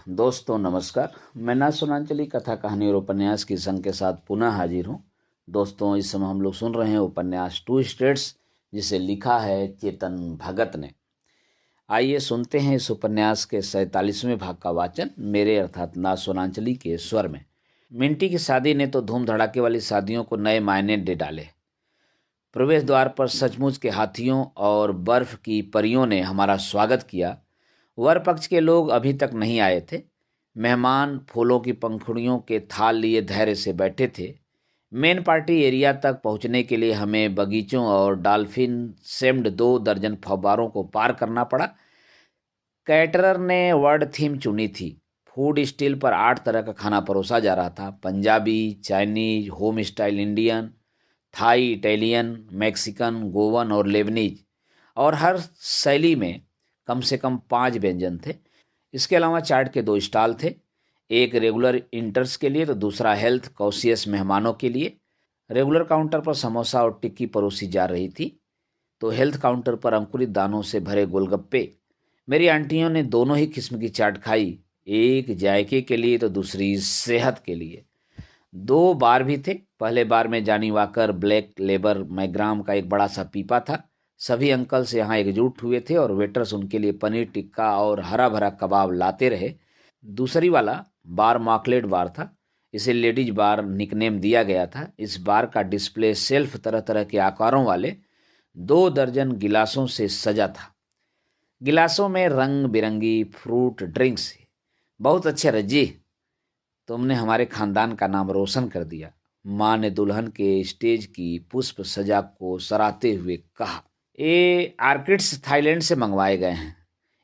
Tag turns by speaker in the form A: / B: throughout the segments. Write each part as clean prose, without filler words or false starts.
A: दोस्तों नमस्कार। मैं ना सोनांचली कथा कहानी और उपन्यास की संग के साथ पुनः हाजिर हूँ। दोस्तों इस समय हम लोग सुन रहे हैं उपन्यास टू स्टेट्स, जिसे लिखा है चेतन भगत ने। आइए सुनते हैं इस उपन्यास के 47वें भाग का वाचन मेरे अर्थात ना सोनांचली के स्वर में। मिंटी की शादी ने तो धूम धड़ाके वाली शादियों को नए मायने दे डाले। प्रवेश द्वार पर सचमुच के हाथियों और बर्फ की परियों ने हमारा स्वागत किया। वर पक्ष के लोग अभी तक नहीं आए थे। मेहमान फूलों की पंखुड़ियों के थाल लिए धैर्य से बैठे थे। मेन पार्टी एरिया तक पहुंचने के लिए हमें बगीचों और डॉल्फिन सेम्ड 2 दर्जन फव्वारों को पार करना पड़ा। कैटरर ने वर्ड थीम चुनी थी। फूड स्टील पर 8 तरह का खाना परोसा जा रहा था। Punjabi, Chinese, home style Indian, Thai, Italian, Mexican, Goan और लेबनीज, और हर शैली में कम से कम 5 व्यंजन थे। इसके अलावा चाट के 2 स्टॉल थे, एक रेगुलर इंटर्स के लिए तो दूसरा हेल्थ कॉन्शियस मेहमानों के लिए। रेगुलर काउंटर पर समोसा और टिक्की परोसी जा रही थी, तो हेल्थ काउंटर पर अंकुरित दानों से भरे गोलगप्पे। मेरी आंटियों ने दोनों ही किस्म की चाट खाई, एक जायके के लिए तो दूसरी सेहत के लिए। 2 बार भी थे। पहले बार में जानी वाकर ब्लैक लेबर मैग्राम का एक बड़ा सा पीपा था। सभी अंकल्स यहाँ एकजुट हुए थे और वेटर्स उनके लिए पनीर टिक्का और हरा भरा कबाब लाते रहे। दूसरी वाला बार मॉकलेट बार था। इसे लेडीज बार निकनेम दिया गया था। इस बार का डिस्प्ले शेल्फ तरह तरह के आकारों वाले 2 दर्जन गिलासों से सजा था। गिलासों में रंग बिरंगी फ्रूट ड्रिंक्स। बहुत अच्छे रज्जी, तुमने हमारे खानदान का नाम रोशन कर दिया, माँ ने दुल्हन के स्टेज की पुष्प सजा को सराहते हुए कहा। ये आर्किड्स थाईलैंड से मंगवाए गए हैं।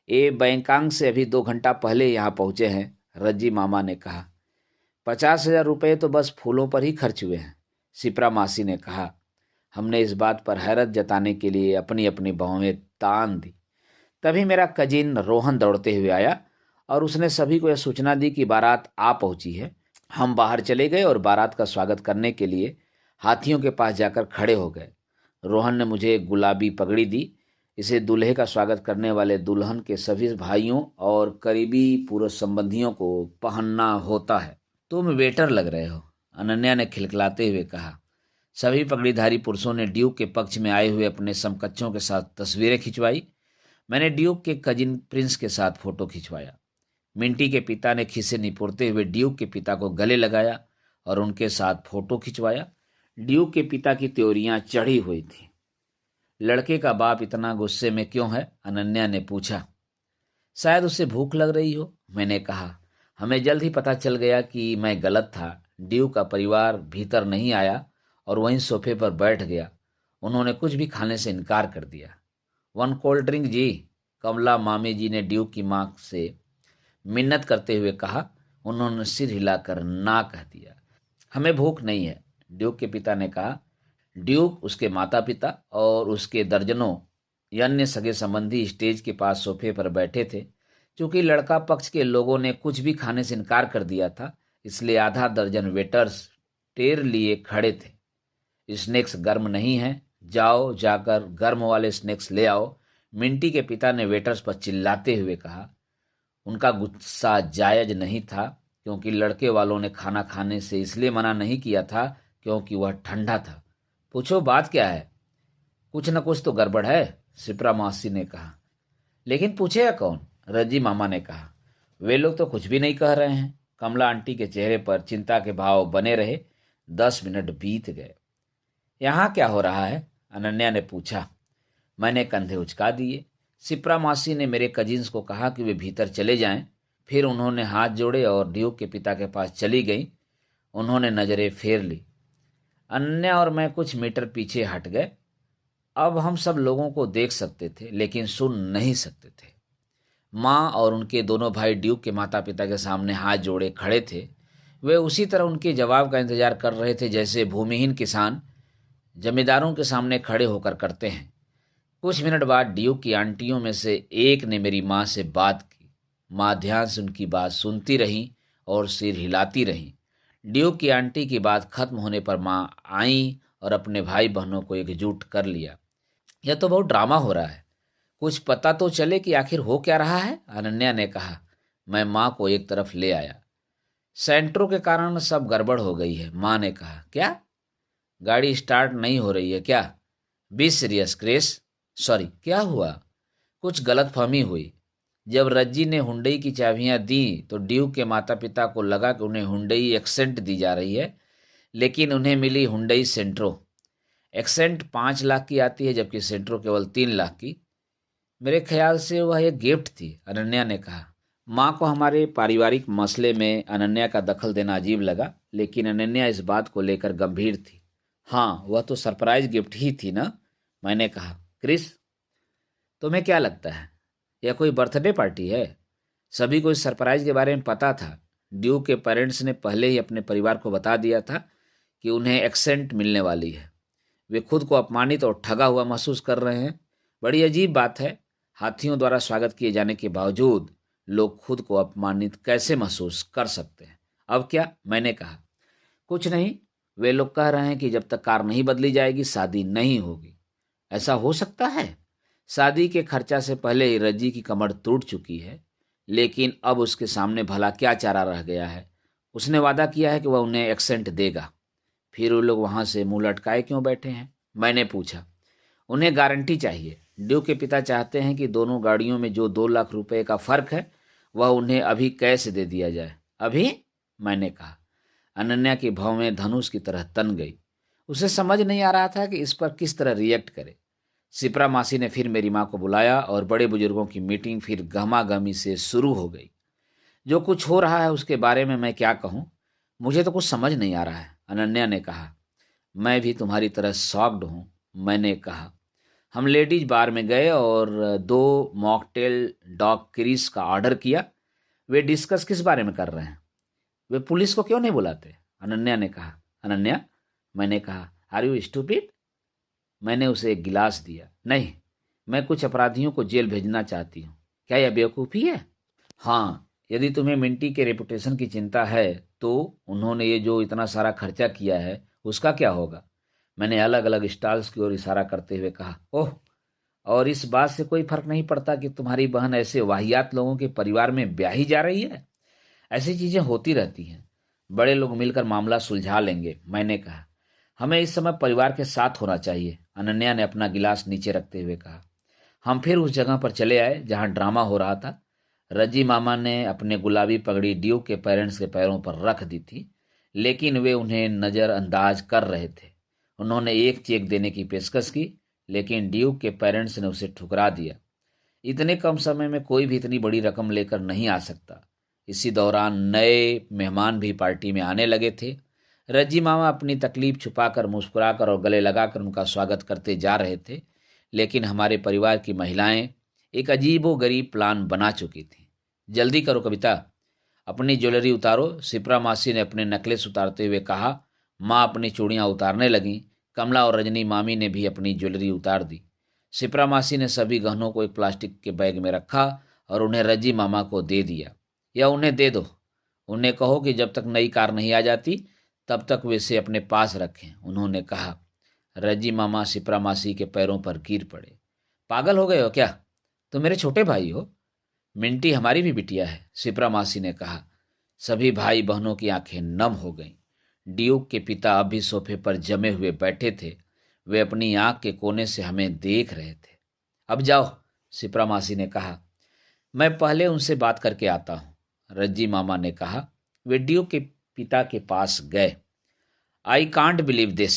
A: ये बैंकॉक से अभी 2 घंटा पहले यहाँ पहुँचे हैं, रज्जी मामा ने कहा। 50,000 रुपये तो बस फूलों पर ही खर्च हुए हैं, सिप्रा मासी ने कहा। हमने इस बात पर हैरत जताने के लिए अपनी अपनी भौहें तान दी। तभी मेरा कजिन रोहन दौड़ते हुए आया और उसने सभी को यह सूचना दी कि बारात आ पहुंची है। हम बाहर चले गए और बारात का स्वागत करने के लिए हाथियों के पास जाकर खड़े हो गए। रोहन ने मुझे गुलाबी पगड़ी दी। इसे दूल्हे का स्वागत करने वाले दुल्हन के सभी भाइयों और करीबी पूर्व संबंधियों को पहनना होता है। तुम वेटर लग रहे हो, अनन्या ने खिलखिलाते हुए कहा। सभी पगड़ीधारी पुरुषों ने ड्यूक के पक्ष में आए हुए अपने समकक्षों के साथ तस्वीरें खिंचवाई। मैंने ड्यूक के कजिन प्रिंस के साथ फोटो खिंचवाया। मिंटी के पिता ने खिस्से निपोरते हुए ड्यूक के पिता को गले लगाया और उनके साथ फोटो खिंचवाया। ड्यूक के पिता की त्योरियां चढ़ी हुई थी। लड़के का बाप इतना गुस्से में क्यों है, अनन्या ने पूछा। शायद उसे भूख लग रही हो, मैंने कहा। हमें जल्द ही पता चल गया कि मैं गलत था। ड्यूक का परिवार भीतर नहीं आया और वहीं सोफे पर बैठ गया। उन्होंने कुछ भी खाने से इनकार कर दिया। 1 कोल्ड ड्रिंक जी, कमला मामी जी ने ड्यूक की मां से मिन्नत करते हुए कहा। उन्होंने सिर हिलाकर ना कह दिया। हमें भूख नहीं है, ड्यूक के पिता ने कहा। ड्यूक, उसके माता पिता और उसके दर्जनों अन्य सगे संबंधी स्टेज के पास सोफे पर बैठे थे। चूंकि लड़का पक्ष के लोगों ने कुछ भी खाने से इनकार कर दिया था, इसलिए आधा दर्जन वेटर्स टेर लिए खड़े थे। स्नैक्स गर्म नहीं है, जाओ जाकर गर्म वाले स्नैक्स ले आओ, मिंटी के पिता ने वेटर्स पर चिल्लाते हुए कहा। उनका गुस्सा जायज नहीं था, क्योंकि लड़के वालों ने खाना खाने से इसलिए मना नहीं किया था क्योंकि वह ठंडा था। पूछो बात क्या है, कुछ न कुछ तो गड़बड़ है, सिप्रा मासी ने कहा। लेकिन पूछेगा कौन, रज्जी मामा ने कहा। वे लोग तो कुछ भी नहीं कह रहे हैं। कमला आंटी के चेहरे पर चिंता के भाव बने रहे। 10 मिनट बीत गए। यहाँ क्या हो रहा है, अनन्या ने पूछा। मैंने कंधे उचका दिए। सिप्रा मासी ने मेरे कजिन्स को कहा कि वे भीतर चले जाएं। फिर उन्होंने हाथ जोड़े और ड्यूक के पिता के पास चली गईं। उन्होंने नजरें फेर ली। अनन्या और मैं कुछ मीटर पीछे हट गए। अब हम सब लोगों को देख सकते थे, लेकिन सुन नहीं सकते थे। माँ और उनके दोनों भाई ड्यूक के माता पिता के सामने हाथ जोड़े खड़े थे। वे उसी तरह उनके जवाब का इंतजार कर रहे थे जैसे भूमिहीन किसान जमींदारों के सामने खड़े होकर करते हैं। कुछ मिनट बाद ड्यूक की आंटियों में से एक ने मेरी माँ से बात की। माँ ध्यान से उनकी बात सुनती रहीं और सिर हिलाती रहीं। ड्यूक की आंटी की बात खत्म होने पर माँ आई और अपने भाई बहनों को एकजुट कर लिया। यह तो बहुत ड्रामा हो रहा है, कुछ पता तो चले कि आखिर हो क्या रहा है, अनन्या ने कहा। मैं माँ को एक तरफ ले आया। सेंट्रो के कारण सब गड़बड़ हो गई है, माँ ने कहा। क्या? गाड़ी स्टार्ट नहीं हो रही है क्या? Be serious Chris. सॉरी, क्या हुआ? कुछ गलतफहमी हुई। जब रज्जी ने हुंडई की चाबियां दी तो ड्यूक के माता पिता को लगा कि उन्हें हुंडई एक्सेंट दी जा रही है, लेकिन उन्हें मिली हुंडई सेंट्रो। एक्सेंट 5 लाख की आती है जबकि सेंट्रो केवल 3 लाख की। मेरे ख्याल से वह एक गिफ्ट थी, अनन्या ने कहा। माँ को हमारे पारिवारिक मसले में अनन्या का दखल देना अजीब लगा, लेकिन अनन्या इस बात को लेकर गंभीर थी। हाँ, वह तो सरप्राइज गिफ्ट ही थी ना, मैंने कहा। क्रिस, तुम्हें क्या लगता है, यह कोई बर्थडे पार्टी है? सभी को इस सरप्राइज के बारे में पता था। ड्यू के पेरेंट्स ने पहले ही अपने परिवार को बता दिया था कि उन्हें एक्सेंट मिलने वाली है। वे खुद को अपमानित और ठगा हुआ महसूस कर रहे हैं। बड़ी अजीब बात है, हाथियों द्वारा स्वागत किए जाने के बावजूद लोग खुद को अपमानित कैसे महसूस कर सकते हैं? अब क्या? मैंने कहा। कुछ नहीं, वे लोग कह रहे हैं कि जब तक कार नहीं बदली जाएगी शादी नहीं होगी। ऐसा हो सकता है? शादी के खर्चा से पहले ही रज्जी की कमर टूट चुकी है, लेकिन अब उसके सामने भला क्या चारा रह गया है? उसने वादा किया है कि वह उन्हें एक्सेंट देगा। फिर वो लोग वहां से मुंह लटकाए क्यों बैठे हैं? मैंने पूछा। उन्हें गारंटी चाहिए। ड्यू के पिता चाहते हैं कि दोनों गाड़ियों में जो 2 लाख रुपए का फर्क है वह उन्हें अभी कैश दे दिया जाए। अभी? मैंने कहा। अनन्या की भौं धनुष की तरह तन गई। उसे समझ नहीं आ रहा था कि इस पर किस तरह रिएक्ट करे। सिप्रा मासी ने फिर मेरी माँ को बुलाया और बड़े बुजुर्गों की मीटिंग फिर गहमा-गहमी से शुरू हो गई। जो कुछ हो रहा है उसके बारे में मैं क्या कहूँ, मुझे तो कुछ समझ नहीं आ रहा है, अनन्या ने कहा। मैं भी तुम्हारी तरह शॉक्ड हूँ, मैंने कहा। हम लेडीज बार में गए और 2 मॉकटेल डॉग क्रीज का ऑर्डर किया। वे डिस्कस किस बारे में कर रहे हैं? वे पुलिस को क्यों नहीं बुलाते? अनन्या ने कहा। अनन्या, मैंने कहा, आर यू स्टूपिड? मैंने उसे एक गिलास दिया। नहीं, मैं कुछ अपराधियों को जेल भेजना चाहती हूँ। क्या यह बेवकूफ़ी है? हाँ, यदि तुम्हें मिंटी के रेपुटेशन की चिंता है तो उन्होंने ये जो इतना सारा खर्चा किया है उसका क्या होगा? मैंने अलग अलग स्टॉल्स की ओर इशारा करते हुए कहा। ओह, और इस बात से कोई फर्क नहीं पड़ता कि तुम्हारी बहन ऐसे वाहियात लोगों के परिवार में ब्याही जा रही है? ऐसी चीजें होती रहती हैं। बड़े लोग मिलकर मामला सुलझा लेंगे, मैंने कहा। हमें इस समय परिवार के साथ होना चाहिए, अनन्या ने अपना गिलास नीचे रखते हुए कहा। हम फिर उस जगह पर चले आए जहां ड्रामा हो रहा था। रजी मामा ने अपने गुलाबी पगड़ी ड्यू के पेरेंट्स के पैरों पर रख दी थी, लेकिन वे उन्हें नज़रअंदाज कर रहे थे। उन्होंने एक चेक देने की पेशकश की, लेकिन ड्यू के पेरेंट्स ने उसे ठुकरा दिया। इतने कम समय में कोई भी इतनी बड़ी रकम लेकर नहीं आ सकता। इसी दौरान नए मेहमान भी पार्टी में आने लगे थे। रज्जी मामा अपनी तकलीफ छुपाकर, मुस्कुराकर और गले लगाकर उनका स्वागत करते जा रहे थे, लेकिन हमारे परिवार की महिलाएं एक अजीबोगरीब प्लान बना चुकी थीं। जल्दी करो कविता, अपनी ज्वेलरी उतारो, सिप्रा मासी ने अपने नेकलेस उतारते हुए कहा। माँ अपनी चूड़ियाँ उतारने लगीं। कमला और रजनी मामी ने भी अपनी ज्वेलरी उतार दी। सिप्रा मासी ने सभी गहनों को एक प्लास्टिक के बैग में रखा और उन्हें रज्जी मामा को दे दिया। या उन्हें दे दो, उन्हें कहो कि जब तक नई कार नहीं आ जाती तब तक वे इसे अपने पास रखें, उन्होंने कहा। रज्जी मामा सिप्रा मासी के पैरों पर गिर पड़े। पागल हो गए हो क्या? तुम मेरे छोटे भाई हो। मिंटी हमारी भी बिटिया है, सिप्रा मासी ने कहा। सभी भाई बहनों की आंखें नम हो गईं। ड्यूक के पिता अभी सोफे पर जमे हुए बैठे थे। वे अपनी आंख के कोने से हमें देख रहे थे। अब जाओ, सिप्रा मासी ने कहा। मैं पहले उनसे बात करके आता हूँ, रज्जी मामा ने कहा। वे ड्यूक के पिता के पास गए। I can't believe this,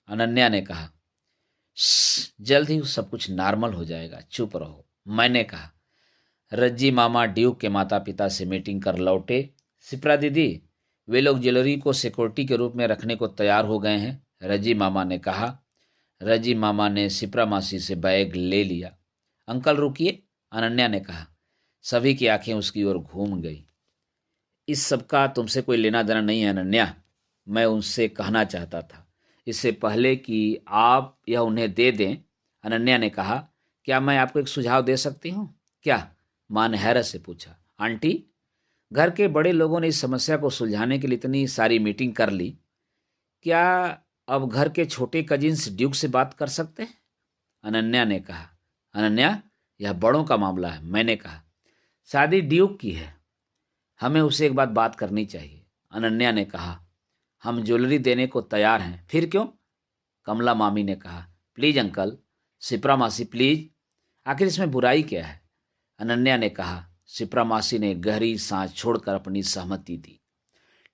A: Ananya ने कहा। जल्द ही सब कुछ नॉर्मल हो जाएगा, चुप रहो, मैंने कहा। रज्जी मामा ड्यूक के माता पिता से मीटिंग कर लौटे। सिप्रा दीदी, वे लोग ज्वेलरी को सिक्योरिटी के रूप में रखने को तैयार हो गए हैं, रज्जी मामा ने कहा। रज्जी मामा ने सिप्रा मासी से बैग ले लिया। अंकल रुकिए, अनन्या ने कहा। सभी की आंखें उसकी ओर घूम गई। इस सब का तुमसे कोई लेना देना नहीं है अनन्या, मैं उनसे कहना चाहता था, इससे पहले कि आप यह उन्हें दे दें, अनन्या ने कहा। क्या मैं आपको एक सुझाव दे सकती हूँ? क्या? माँ ने हैरत से पूछा। आंटी, घर के बड़े लोगों ने इस समस्या को सुलझाने के लिए इतनी सारी मीटिंग कर ली, क्या अब घर के छोटे कजिन्स ड्यूक से बात कर सकते हैं? अनन्या ने कहा। अनन्या, यह बड़ों का मामला है, मैंने कहा। शादी ड्यूक की है, हमें उससे एक बात करनी चाहिए। अनन्या ने कहा, हम ज्वेलरी देने को तैयार हैं। फिर क्यों? कमला मामी ने कहा। प्लीज अंकल, शिप्रा मासी प्लीज, आखिर इसमें बुराई क्या है? अनन्या ने कहा। शिप्रा मासी ने गहरी सांस छोड़कर अपनी सहमति दी।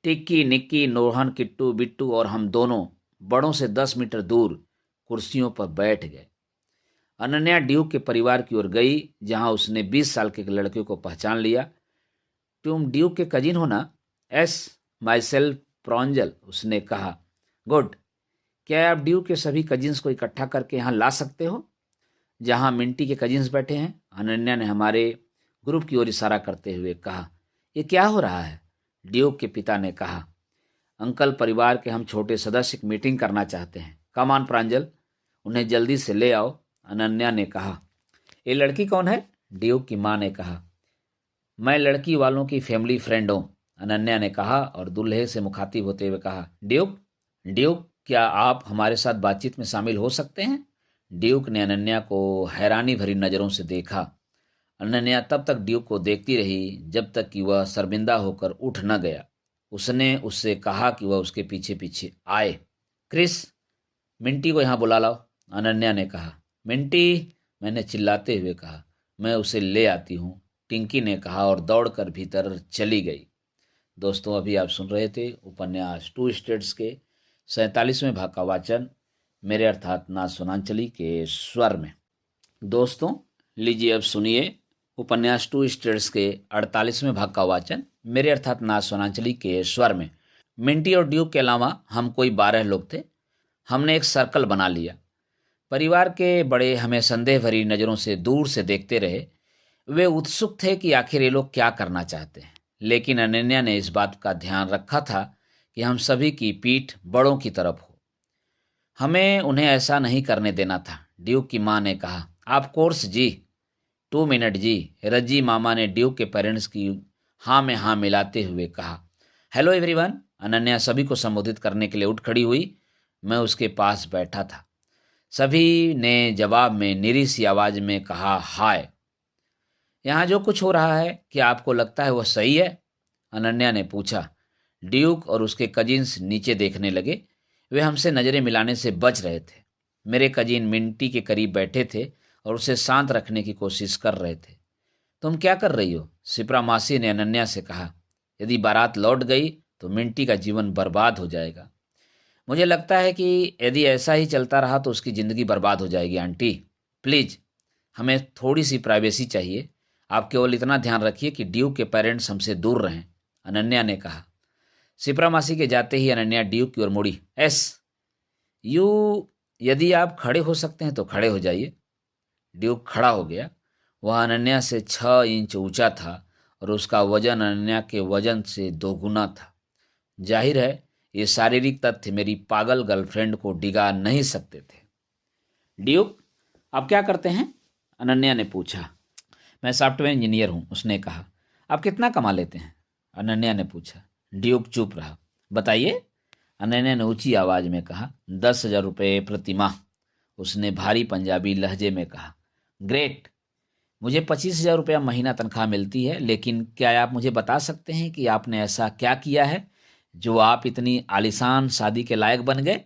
A: टिक्की, निक्की, नोहन, किट्टू, बिट्टू और हम दोनों बड़ों से 10 मीटर दूर कुर्सियों पर बैठ गए। अनन्या ड्यूक के परिवार की ओर गई, जहां उसने 20 साल के लड़के को पहचान लिया। तुम ड्यूक के कजिन हो ना? एस, माई सेल्फ प्रॉन्जल, उसने कहा। गुड। क्या आप ड्यूक के सभी कजिन्स को इकट्ठा करके यहाँ ला सकते हो, जहाँ मिंटी के कजिन्स बैठे हैं? अनन्या ने हमारे ग्रुप की ओर इशारा करते हुए कहा। ये क्या हो रहा है? ड्यूक के पिता ने कहा। अंकल, परिवार के हम छोटे सदस्य की मीटिंग करना चाहते हैं। कम ऑन प्रांजल, उन्हें जल्दी से ले आओ, अनन्या ने कहा। ये लड़की कौन है? ड्यूक की माँ ने कहा। मैं लड़की वालों की फैमिली फ्रेंड हूँ, अनन्या ने कहा और दूल्हे से मुखातिब होते हुए कहा। ड्यूक, ड्यूक, क्या आप हमारे साथ बातचीत में शामिल हो सकते हैं? ड्यूक ने अनन्या को हैरानी भरी नज़रों से देखा। अनन्या तब तक ड्यूक को देखती रही जब तक कि वह शर्मिंदा होकर उठ न गया। उसने उससे कहा कि वह उसके पीछे पीछे आए। क्रिस, मिंटी को यहाँ बुला लाओ, अनन्या ने कहा। मिंटी, मैंने चिल्लाते हुए कहा। मैं उसे ले आती हूँ, टिंकी ने कहा और दौड़कर भीतर चली गई। दोस्तों, अभी आप सुन रहे थे उपन्यास टू स्टेट्स के 47वें भाग का वाचन मेरे अर्थात ना सुनांचली के स्वर में। दोस्तों, लीजिए अब सुनिए उपन्यास टू स्टेट्स के 48वें भाग का वाचन मेरे अर्थात ना सुनांचली के स्वर में। मिंटी और ड्यूक के अलावा हम कोई 12 लोग थे। हमने एक सर्कल बना लिया। परिवार के बड़े हमें संदेह भरी नज़रों से दूर से देखते रहे। वे उत्सुक थे कि आखिर ये लोग क्या करना चाहते हैं, लेकिन अनन्या ने इस बात का ध्यान रखा था कि हम सभी की पीठ बड़ों की तरफ हो। हमें उन्हें ऐसा नहीं करने देना था, ड्यूक की माँ ने कहा। आप कोर्स जी। 2 मिनट जी, रज्जी मामा ने ड्यूक के पेरेंट्स की हाँ में हाँ मिलाते हुए कहा। हेलो एवरीवन, अनन्या सभी को संबोधित करने के लिए उठ खड़ी हुई। मैं उसके पास बैठा था। सभी ने जवाब में निरी सी आवाज में कहा, हाय। यहाँ जो कुछ हो रहा है, क्या आपको लगता है वह सही है? अनन्या ने पूछा। ड्यूक और उसके कजिन्स नीचे देखने लगे। वे हमसे नज़रें मिलाने से बच रहे थे। मेरे कजिन मिंटी के करीब बैठे थे और उसे शांत रखने की कोशिश कर रहे थे। तुम क्या कर रही हो? शिप्रा मासी ने अनन्या से कहा। यदि बारात लौट गई तो मिंटी का जीवन बर्बाद हो जाएगा। मुझे लगता है कि यदि ऐसा ही चलता रहा तो उसकी ज़िंदगी बर्बाद हो जाएगी। आंटी प्लीज़, हमें थोड़ी सी प्राइवेसी चाहिए। आप केवल इतना ध्यान रखिए कि ड्यूक के पेरेंट्स हमसे दूर रहें, अनन्या ने कहा। शिप्रा मासी के जाते ही अनन्या ड्यूक की ओर मुड़ी। यदि आप खड़े हो सकते हैं तो खड़े हो जाइए। ड्यूक खड़ा हो गया। वह अनन्या से 6 इंच ऊंचा था और उसका वजन अनन्या के वजन से दोगुना था। जाहिर है, ये शारीरिक तथ्य मेरी पागल गर्लफ्रेंड को डिगा नहीं सकते थे। ड्यूक, आप क्या करते हैं? अनन्या ने पूछा। मैं सॉफ्टवेयर इंजीनियर हूँ, उसने कहा। आप कितना कमा लेते हैं? अनन्या ने पूछा। ड्यूक चुप रहा। बताइए, अनन्या ने ऊंची आवाज में कहा। 10,000 रुपये प्रति माह, उसने भारी पंजाबी लहजे में कहा। ग्रेट। मुझे 25,000 रुपया महीना तनख्वाह मिलती है, लेकिन क्या आप मुझे बता सकते हैं कि आपने ऐसा क्या किया है जो आप इतनी आलीशान शादी के लायक बन गए?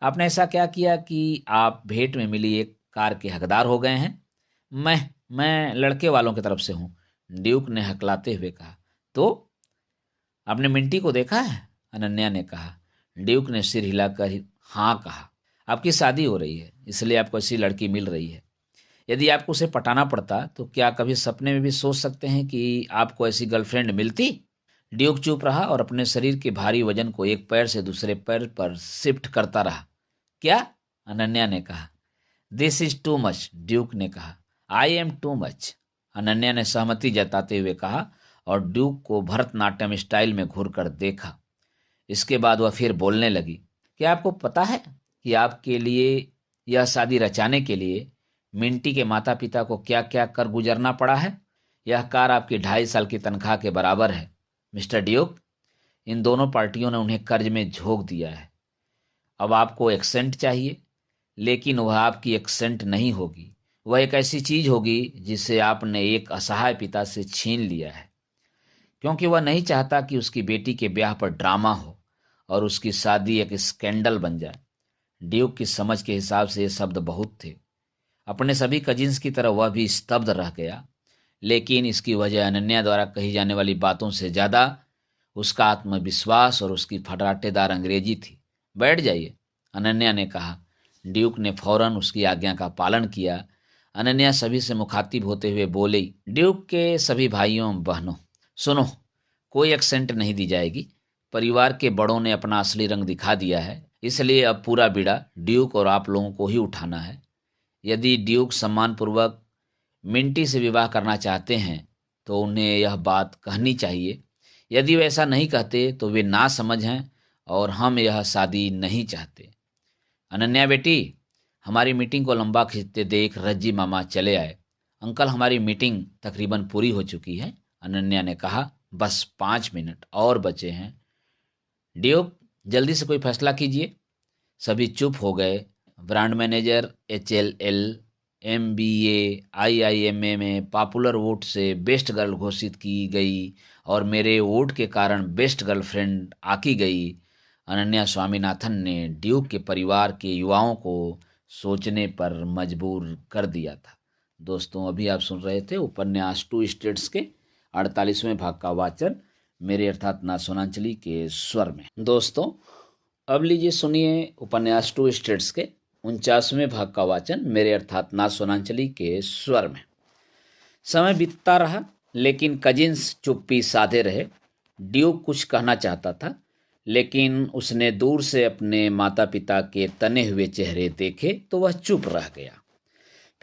A: आपने ऐसा क्या किया कि आप भेंट में मिली एक कार के हकदार हो गए हैं? मैं लड़के वालों की तरफ से हूँ, ड्यूक ने हकलाते हुए कहा। तो आपने मिंटी को देखा है? अनन्या ने कहा। ड्यूक ने सिर हिलाकर हाँ कहा। आपकी शादी हो रही है, इसलिए आपको ऐसी लड़की मिल रही है। यदि आपको उसे पटाना पड़ता तो क्या कभी सपने में भी सोच सकते हैं कि आपको ऐसी गर्लफ्रेंड मिलती? ड्यूक चुप रहा और अपने शरीर के भारी वजन को एक पैर से दूसरे पैर पर शिफ्ट करता रहा। क्या? अनन्या ने कहा। This is too much, Duke ने कहा। I am too much, Ananya ने सहमति जताते हुए कहा और ड्यूक को भरतनाट्यम स्टाइल में घूरकर देखा। इसके बाद वह फिर बोलने लगी। क्या आपको पता है कि आपके लिए यह शादी रचाने के लिए मिंटी के माता पिता को क्या क्या कर गुजरना पड़ा है? यह कार आपकी 2.5 साल की तनख्वाह के बराबर है, मिस्टर ड्यूक। इन दोनों पार्टियों ने उन्हें कर्ज में झोंक दिया है। अब आपको एक्सेंट चाहिए, लेकिन वह आपकी एक्सेंट नहीं होगी। वह एक ऐसी चीज होगी जिसे आपने एक असहाय पिता से छीन लिया है। क्योंकि वह नहीं चाहता कि उसकी बेटी के ब्याह पर ड्रामा हो और उसकी शादी एक स्कैंडल बन जाए। ड्यूक की समझ के हिसाब से ये शब्द बहुत थे। अपने सभी कजिन्स की तरह वह भी स्तब्ध रह गया, लेकिन इसकी वजह अनन्या द्वारा कही जाने वाली बातों से ज़्यादा उसका आत्मविश्वास और उसकी फटाटेदार अंग्रेजी थी। बैठ जाइए, अनन्या ने कहा। ड्यूक ने फौरन उसकी आज्ञा का पालन किया। अनन्या सभी से मुखातिब होते हुए बोली, ड्यूक के सभी भाइयों बहनों, सुनो, कोई एक्सेंट नहीं दी जाएगी। परिवार के बड़ों ने अपना असली रंग दिखा दिया है, इसलिए अब पूरा बीड़ा ड्यूक और आप लोगों को ही उठाना है। यदि ड्यूक सम्मानपूर्वक मिंटी से विवाह करना चाहते हैं तो उन्हें यह बात कहनी चाहिए। यदि वे ऐसा नहीं कहते तो वे ना समझ हैं और हम यह शादी नहीं चाहते। अनन्या बेटी, हमारी मीटिंग को लंबा खींचते देख रज्जी मामा चले आए। अंकल, हमारी मीटिंग तकरीबन पूरी हो चुकी है, अनन्या ने कहा। बस 5 मिनट और बचे हैं। ड्यूक, जल्दी से कोई फैसला कीजिए। सभी चुप हो गए। Brand manager HLL, MBA, IIMA में पॉपुलर वोट से बेस्ट गर्ल घोषित की गई और मेरे वोट के कारण बेस्ट गर्लफ्रेंड आकी गई। अनन्या स्वामीनाथन ने ड्यूक के परिवार के युवाओं को सोचने पर मजबूर कर दिया था। दोस्तों, अभी आप सुन रहे थे उपन्यास टू स्टेट्स के 48वें भाग का वाचन मेरे अर्थात ना सोनांचली के स्वर में। दोस्तों, अब लीजिए सुनिए उपन्यास टू स्टेट्स के 49वें भाग का वाचन मेरे अर्थात ना सोनांचली के स्वर में। समय बीतता रहा, लेकिन कजिन्स चुप्पी साधे रहे। ड्यूक कुछ कहना चाहता था, लेकिन उसने दूर से अपने माता पिता के तने हुए चेहरे देखे तो वह चुप रह गया।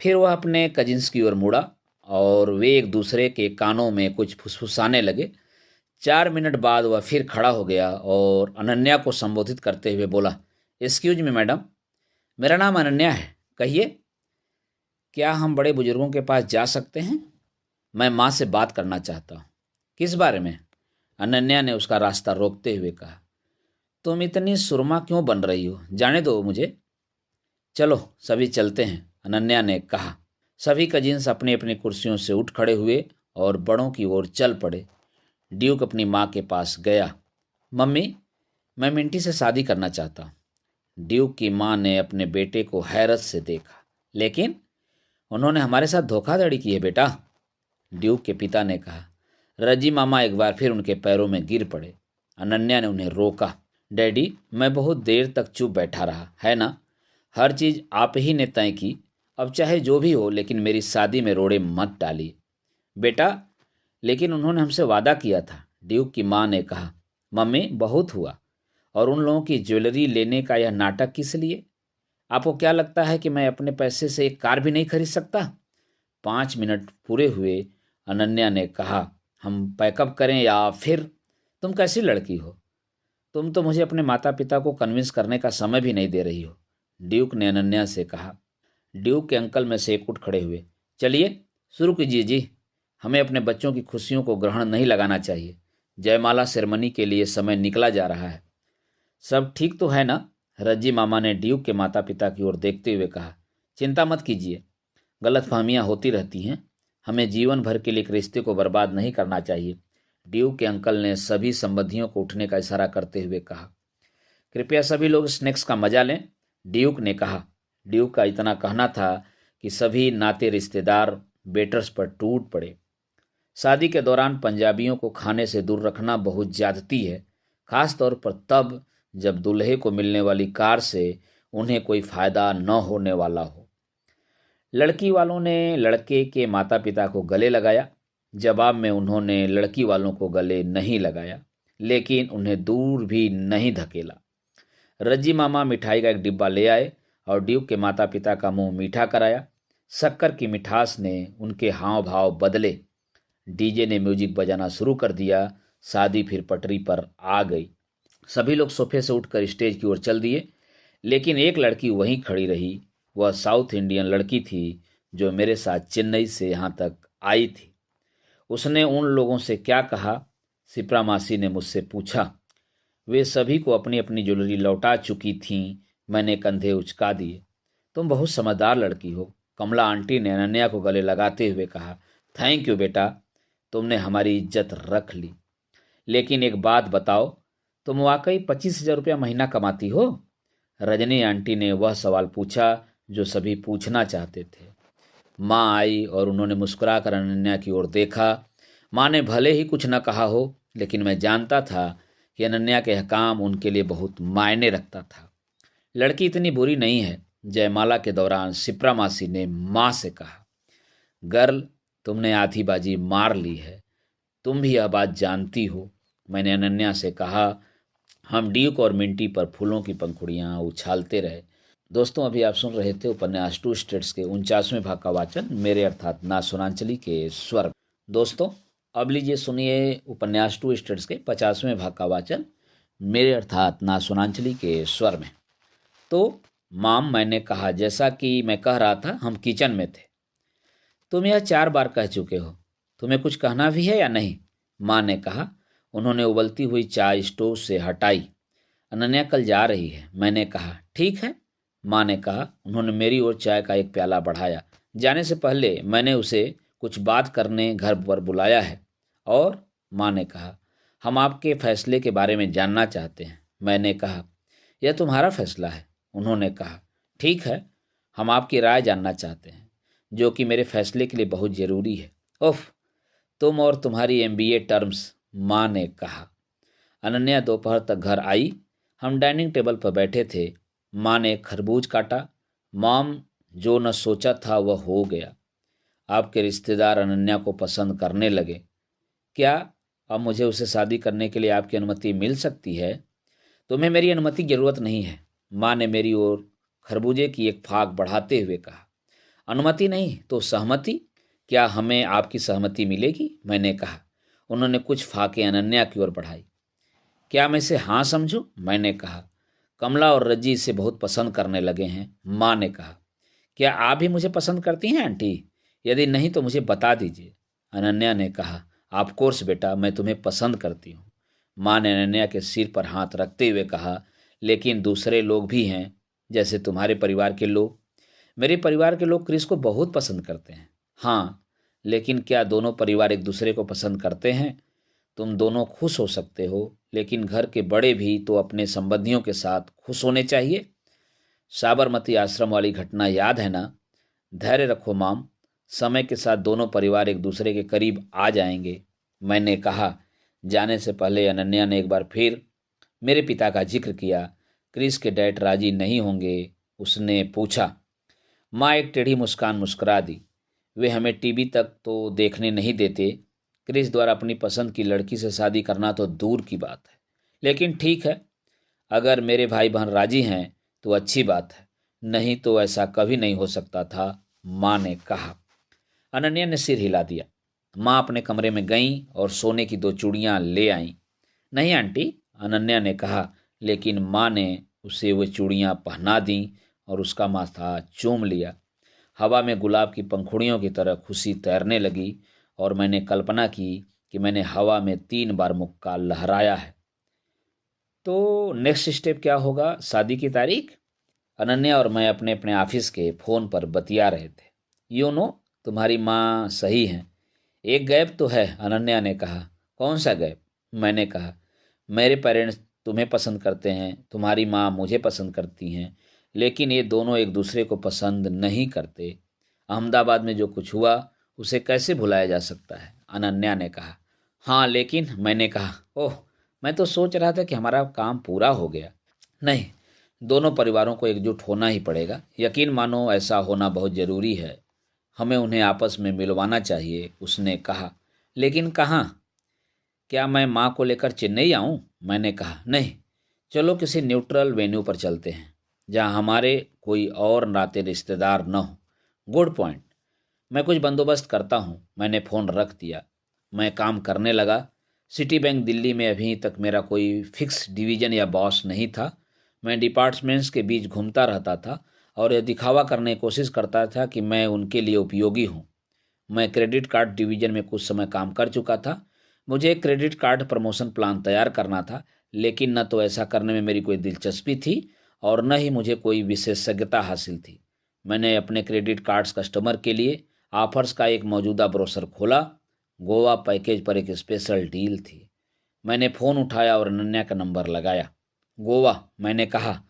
A: फिर वह अपने कजिन्स की ओर मुड़ा और वे एक दूसरे के कानों में कुछ फुसफुसाने लगे। 4 मिनट बाद वह फिर खड़ा हो गया और अनन्या को संबोधित करते हुए बोला, एक्सक्यूज मी मैडम, मेरा नाम अनन्या है, कहिए, क्या हम बड़े बुजुर्गों के पास जा सकते हैं? मैं माँ से बात करना चाहता हूँ। किस बारे में? अनन्या ने उसका रास्ता रोकते हुए कहा। तुम इतनी सुरमा क्यों बन रही हो? जाने दो मुझे। चलो सभी चलते हैं, अनन्या ने कहा। सभी कजिन्स अपनी अपनी कुर्सियों से उठ खड़े हुए और बड़ों की ओर चल पड़े। ड्यूक अपनी माँ के पास गया। मम्मी, मैं मिंटी से शादी करना चाहता हूँ। ड्यूक की माँ ने अपने बेटे को हैरत से देखा। लेकिन उन्होंने हमारे साथ धोखाधड़ी की है बेटा, ड्यूक के पिता ने कहा। रजी मामा एक बार फिर उनके पैरों में गिर पड़े। अनन्या ने उन्हें रोका। डैडी, मैं बहुत देर तक चुप बैठा रहा, है ना? हर चीज़ आप ही ने तय की। अब चाहे जो भी हो, लेकिन मेरी शादी में रोड़े मत डालिए। बेटा, लेकिन उन्होंने हमसे वादा किया था, ड्यूक की माँ ने कहा। मम्मी, बहुत हुआ। और उन लोगों की ज्वेलरी लेने का यह नाटक किस लिए? आपको क्या लगता है कि मैं अपने पैसे से एक कार भी नहीं खरीद सकता? 5 मिनट पूरे हुए। अनन्या ने कहा, हम पैकअप करें या फिर? तुम कैसी लड़की हो? तुम तो मुझे अपने माता पिता को कन्विंस करने का समय भी नहीं दे रही हो, ड्यूक ने अनन्या से कहा। ड्यूक के अंकल में से एक उठ खड़े हुए। चलिए शुरू कीजिए जी, हमें अपने बच्चों की खुशियों को ग्रहण नहीं लगाना चाहिए। जयमाला सेरेमनी के लिए समय निकला जा रहा है। सब ठीक तो है ना? रज्जी मामा ने ड्यूक के माता पिता की ओर देखते हुए कहा। चिंता मत कीजिए, गलतफहमियां होती रहती हैं। हमें जीवन भर के लिए एक रिश्ते को बर्बाद नहीं करना चाहिए, ड्यूक के अंकल ने सभी संबंधियों को उठने का इशारा करते हुए कहा। कृपया सभी लोग स्नैक्स का मजा लें, ड्यूक ने कहा। ड्यूक का इतना कहना था कि सभी नाते रिश्तेदार वेटर्स पर टूट पड़े। शादी के दौरान पंजाबियों को खाने से दूर रखना बहुत ज्यादती है, खास तौर पर तब जब दूल्हे को मिलने वाली कार से उन्हें कोई फायदा न होने वाला हो। लड़की वालों ने लड़के के माता पिता को गले लगाया। जवाब में उन्होंने लड़की वालों को गले नहीं लगाया, लेकिन उन्हें दूर भी नहीं धकेला। रज्जी मामा मिठाई का एक डिब्बा ले आए और ड्यूक के माता पिता का मुंह मीठा कराया। शक्कर की मिठास ने उनके हाव भाव बदले। डीजे ने म्यूजिक बजाना शुरू कर दिया। शादी फिर पटरी पर आ गई। सभी लोग सोफे से उठकर स्टेज की ओर चल दिए, लेकिन एक लड़की वहीं खड़ी रही। वह साउथ इंडियन लड़की थी जो मेरे साथ चेन्नई से यहाँ तक आई थी। उसने उन लोगों से क्या कहा? सिप्रा मासी ने मुझसे पूछा। वे सभी को अपनी अपनी ज्वेलरी लौटा चुकी थीं। मैंने कंधे उचका दिए। तुम बहुत समझदार लड़की हो, कमला आंटी ने अनन्या को गले लगाते हुए कहा। थैंक यू बेटा, तुमने हमारी इज्जत रख ली। लेकिन एक बात बताओ, तुम वाकई 25,000 रुपया महीना कमाती हो? रजनी आंटी ने वह सवाल पूछा जो सभी पूछना चाहते थे। माँ आई और उन्होंने मुस्कुराकर अनन्या की ओर देखा। माँ ने भले ही कुछ न कहा हो, लेकिन मैं जानता था कि अनन्या का यह काम उनके लिए बहुत मायने रखता था। लड़की इतनी बुरी नहीं है, जयमाला के दौरान शिप्रा मासी ने माँ से कहा। गर्ल, तुमने आधी बाजी मार ली है, तुम भी यह बात जानती हो, मैंने अनन्या से कहा। हम ड्यूक और मिंटी पर फूलों की पंखुड़ियां उछालते रहे। दोस्तों, अभी आप सुन रहे थे उपन्यास टू स्टेट्स के 49वें भाग का वाचन मेरे अर्थात ना सुनांचली के स्वर। दोस्तों, अब लीजिए सुनिए उपन्यास टू स्टेट्स के 50वें भाग का वाचन मेरे अर्थात ना सुनांचली के स्वर में। तो माम, मैंने कहा, जैसा कि मैं कह रहा था, हम किचन में थे। तुम यह 4 बार कह चुके हो, तुम्हें कुछ कहना भी है या नहीं? माँ ने कहा। उन्होंने उबलती हुई चाय स्टोव से हटाई। अनन्या कल जा रही है, मैंने कहा। ठीक है, माँ ने कहा। उन्होंने मेरी ओर चाय का एक प्याला बढ़ाया। जाने से पहले मैंने उसे कुछ बात करने घर पर बुलाया है। और माँ ने कहा, हम आपके फैसले के बारे में जानना चाहते हैं। मैंने कहा, यह तुम्हारा फैसला है। उन्होंने कहा, ठीक है, हम आपकी राय जानना चाहते हैं, जो कि मेरे फैसले के लिए बहुत ज़रूरी है। उफ, तुम और तुम्हारी एमबीए टर्म्स, माँ ने कहा। अनन्या दोपहर तक घर आई। हम डाइनिंग टेबल पर बैठे थे। माँ ने एक खरबूज काटा। मॉम, जो न सोचा था वह हो गया। आपके रिश्तेदार अनन्या को पसंद करने लगे। क्या अब मुझे उसे शादी करने के लिए आपकी अनुमति मिल सकती है? तुम्हें मेरी अनुमति की जरूरत नहीं है, माँ ने मेरी ओर खरबूजे की एक फाक बढ़ाते हुए कहा। अनुमति नहीं तो सहमति? क्या हमें आपकी सहमति मिलेगी? मैंने कहा। उन्होंने कुछ फाके अनन्या की ओर बढ़ाई। क्या मैं इसे हाँ समझूं? मैंने कहा। कमला और रज्जी इसे बहुत पसंद करने लगे हैं, माँ ने कहा। क्या आप भी मुझे पसंद करती हैं आंटी? यदि नहीं तो मुझे बता दीजिए, अनन्या ने कहा। ऑफ कोर्स बेटा, मैं तुम्हें पसंद करती हूँ, माँ ने अनन्या के सिर पर हाथ रखते हुए कहा। लेकिन दूसरे लोग भी हैं, जैसे तुम्हारे परिवार के लोग। मेरे परिवार के लोग क्रिस को बहुत पसंद करते हैं। हाँ, लेकिन क्या दोनों परिवार एक दूसरे को पसंद करते हैं? तुम दोनों खुश हो सकते हो, लेकिन घर के बड़े भी तो अपने संबंधियों के साथ खुश होने चाहिए। साबरमती आश्रम वाली घटना याद है ना? धैर्य रखो माम, समय के साथ दोनों परिवार एक दूसरे के करीब आ जाएंगे, मैंने कहा। जाने से पहले अनन्या ने एक बार फिर मेरे पिता का जिक्र किया। क्रिस के डैड राजी नहीं होंगे? उसने पूछा। माँ एक टेढ़ी मुस्कान मुस्कुरा दी। वे हमें टीवी तक तो देखने नहीं देते। क्रिस द्वारा अपनी पसंद की लड़की से शादी करना तो दूर की बात है। लेकिन ठीक है, अगर मेरे भाई बहन राजी हैं तो अच्छी बात है, नहीं तो ऐसा कभी नहीं हो सकता था, माँ ने कहा। अनन्या ने सिर हिला दिया। माँ अपने कमरे में गईं और सोने की 2 चूड़ियाँ ले आईं। नहीं आंटी, अनन्या ने कहा, लेकिन माँ ने उसे वो चूड़ियाँ पहना दीं और उसका माथा चूम लिया। हवा में गुलाब की पंखुड़ियों की तरह खुशी तैरने लगी और मैंने कल्पना की कि मैंने हवा में 3 बार मुक्का लहराया है। तो नेक्स्ट स्टेप क्या होगा? शादी की तारीख? अनन्या और मैं अपने अपने ऑफिस के फ़ोन पर बतिया रहे थे। यू नो, तुम्हारी माँ सही हैं। एक गैप तो है, अनन्या ने कहा। कौन सा गैप? मैंने कहा। मेरे पेरेंट्स तुम्हें पसंद करते हैं, तुम्हारी माँ मुझे पसंद करती हैं, लेकिन ये दोनों एक दूसरे को पसंद नहीं करते। अहमदाबाद में जो कुछ हुआ उसे कैसे भुलाया जा सकता है? अनन्या ने कहा। हाँ लेकिन, मैंने कहा। ओह, मैं तो सोच रहा था कि हमारा काम पूरा हो गया। नहीं, दोनों परिवारों को एकजुट होना ही पड़ेगा। यकीन मानो, ऐसा होना बहुत ज़रूरी है। हमें उन्हें आपस में मिलवाना चाहिए, उसने कहा। लेकिन कहाँ? क्या मैं माँ को लेकर चेन्नई आऊँ? मैंने कहा। नहीं, चलो किसी न्यूट्रल वेन्यू पर चलते हैं, जहाँ हमारे कोई और नाते रिश्तेदार न हो। गुड पॉइंट, मैं कुछ बंदोबस्त करता हूँ। मैंने फ़ोन रख दिया। मैं काम करने लगा। सिटी बैंक दिल्ली में अभी तक मेरा कोई फिक्स डिवीज़न या बॉस नहीं था। मैं डिपार्टमेंट्स के बीच घूमता रहता था और यह दिखावा करने की कोशिश करता था कि मैं उनके लिए उपयोगी हूँ। मैं क्रेडिट कार्ड डिवीज़न में कुछ समय काम कर चुका था। मुझे एक क्रेडिट कार्ड प्रमोशन प्लान तैयार करना था, लेकिन न तो ऐसा करने में मेरी कोई दिलचस्पी थी और न ही मुझे कोई विशेषज्ञता हासिल थी। मैंने अपने क्रेडिट कार्ड्स कस्टमर के लिए ऑफर्स का एक मौजूदा ब्रोशर खोला। गोवा पैकेज पर एक स्पेशल डील थी। मैंने फ़ोन उठाया और अनन्या का नंबर लगाया। गोवा, मैंने कहा।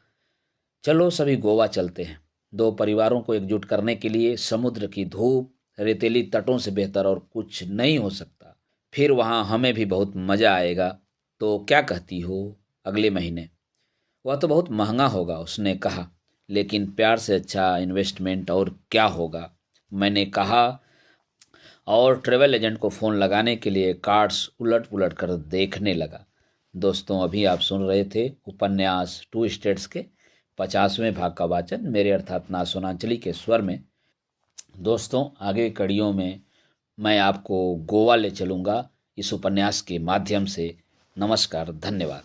A: चलो सभी गोवा चलते हैं। दो परिवारों को एकजुट करने के लिए समुद्र की धूप, रेतीली तटों से बेहतर और कुछ नहीं हो सकता। फिर वहाँ हमें भी बहुत मज़ा आएगा। तो क्या कहती हो? अगले महीने? वह तो बहुत महंगा होगा, उसने कहा। लेकिन प्यार से अच्छा इन्वेस्टमेंट और क्या होगा, मैंने कहा, और ट्रेवल एजेंट को फ़ोन लगाने के लिए कार्ड्स उलट पुलट कर देखने लगा। दोस्तों, अभी आप सुन रहे थे उपन्यास टू स्टेट्स के 50वें भाग का वाचन मेरे अर्थात ना सोनांचली के स्वर में। दोस्तों, आगे कड़ियों में मैं आपको गोवा ले चलूँगा इस उपन्यास के माध्यम से। नमस्कार, धन्यवाद।